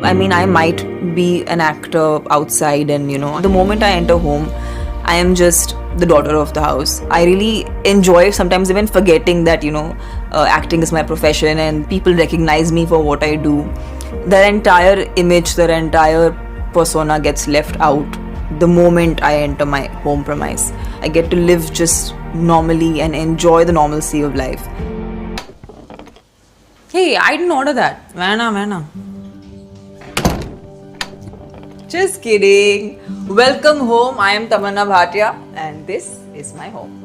I mean, I might be an actor outside, and the moment I enter home, I am just the daughter of the house. I really enjoy sometimes even forgetting that, acting is my profession and people recognize me for what I do. Their entire image, their entire persona gets left out the moment I enter my home premise. I get to live just normally and enjoy the normalcy of life. Hey, I didn't order that. Vana. Just kidding. Welcome home. I am Tamanna Bhatia and this is my home.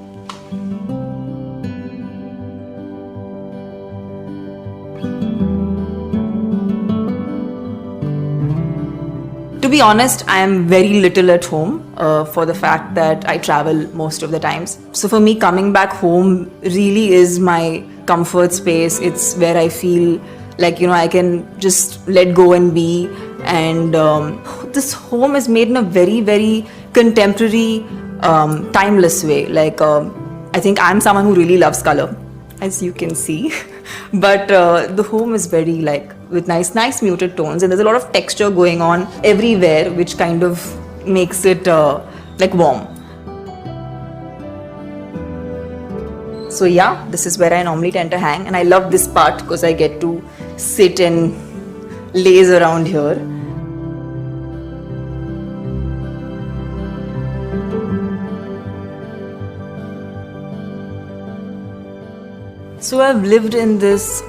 To be honest, I am very little at home for the fact that I travel most of the times. So for me, coming back home really is my comfort space. It's where I feel like, I can just let go and be. And this home is made in a very, very contemporary, timeless way. Like, I think I'm someone who really loves color, as you can see. But the home is very with nice muted tones, and there's a lot of texture going on everywhere, which kind of makes it warm. So yeah, this is where I normally tend to hang, and I love this part because I get to sit and laze around here. So I've lived in this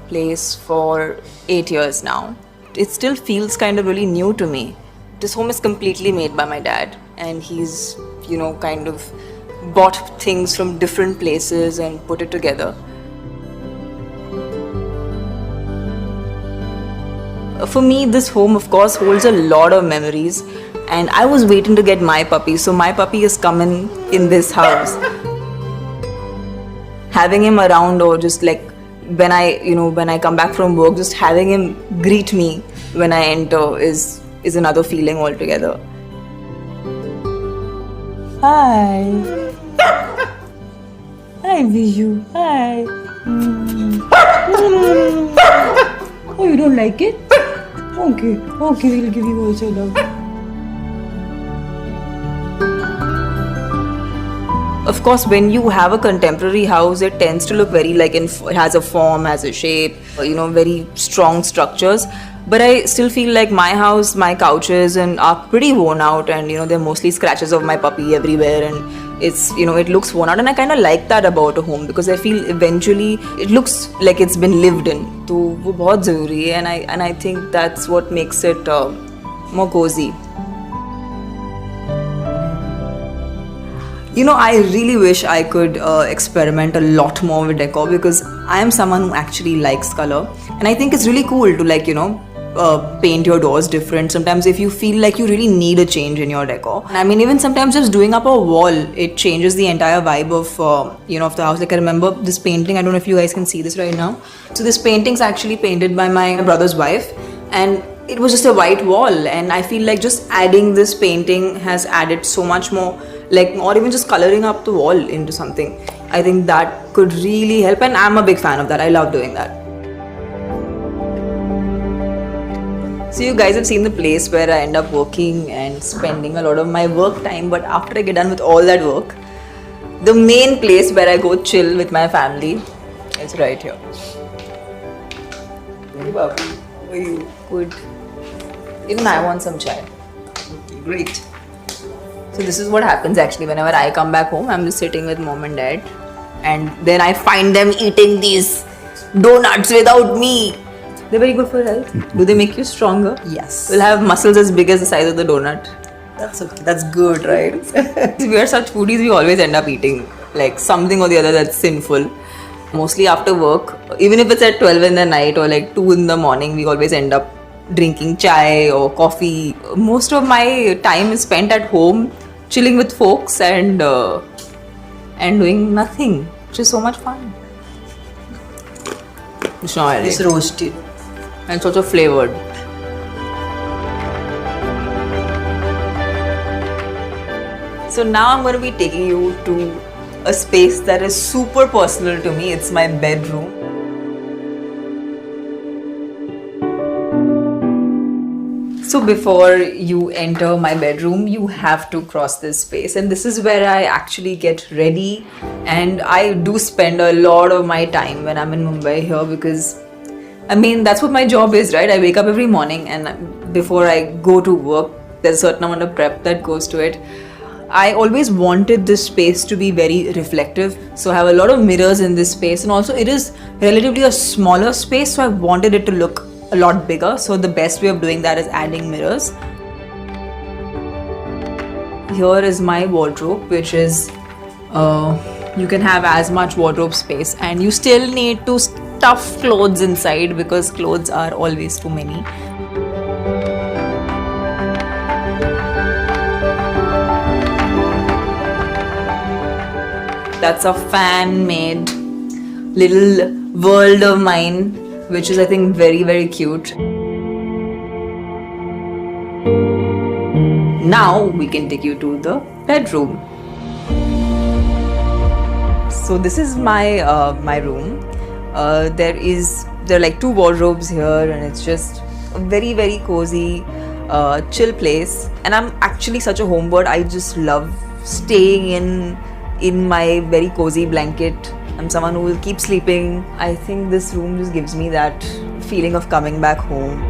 place for 8 years now. It still feels kind of really new to me. This home is completely made by my dad, and he's, kind of bought things from different places and put it together. For me, this home, of course, holds a lot of memories, and I was waiting to get my puppy. So my puppy is coming in this house. Having him around, or just when I come back from work, just having him greet me when I enter is another feeling altogether. Hi. Hi, Viju. Hi. Oh, you don't like it? Okay, we'll give you also love. Of course, when you have a contemporary house, it tends to look very it has a form, has a shape, very strong structures. But I still feel like my house, my couches are pretty worn out, and they're mostly scratches of my puppy everywhere, and it's it looks worn out, and I kind of like that about a home because I feel eventually it looks like it's been lived in. So वो बहुत ज़रूरी है, and I think that's what makes it more cozy. I really wish I could experiment a lot more with decor, because I am someone who actually likes color, and I think it's really cool to paint your doors different. Sometimes if you feel like you really need a change in your decor, I mean, even sometimes just doing up a wall, it changes the entire vibe of of the house. I remember this painting, I don't know if you guys can see this right now. So this painting's actually painted by my brother's wife, and it was just a white wall, and I feel like just adding this painting has added so much more, or even just coloring up the wall into something. I think that could really help, and I'm a big fan of that. I love doing that. So you guys have seen the place where I end up working and spending a lot of my work time, but after I get done with all that work, the main place where I go chill with my family is right here. Hey Babu, are you good? Even I want some chai. Okay, great. So this is what happens actually whenever I come back home. I'm just sitting with mom and dad, and then I find them eating these donuts without me. They're very good for health. Do they make you stronger? Yes. We'll have muscles as big as the size of the donut. That's okay. That's good, right? If we are such foodies, we always end up eating something or the other that's sinful. Mostly after work, even if it's at 12 in the night or 2 in the morning, we always end up drinking chai or coffee. Most of my time is spent at home, chilling with folks and doing nothing, which is so much fun. It's roasted. And it's also flavored. So now I'm going to be taking you to a space that is super personal to me. It's my bedroom. So before you enter my bedroom, you have to cross this space, and this is where I actually get ready. And I do spend a lot of my time when I'm in Mumbai here because I mean that's what my job is, right? I wake up every morning, and before I go to work, there's a certain amount of prep that goes to it. I always wanted this space to be very reflective, so I have a lot of mirrors in this space, and also it is relatively a smaller space, so I wanted it to look a lot bigger. So the best way of doing that is adding mirrors. Here is my wardrobe, which is you can have as much wardrobe space, and you still need to stuff clothes inside because clothes are always too many. That's a fan-made little world of mine, which is I think very, very cute. Now we can take you to the bedroom. So this is my room. There are like 2 wardrobes here, and it's just a very, very cozy, chill place. And I'm actually such a homebird. I just love staying in my very cozy blanket. I'm someone who will keep sleeping. I think this room just gives me that feeling of coming back home.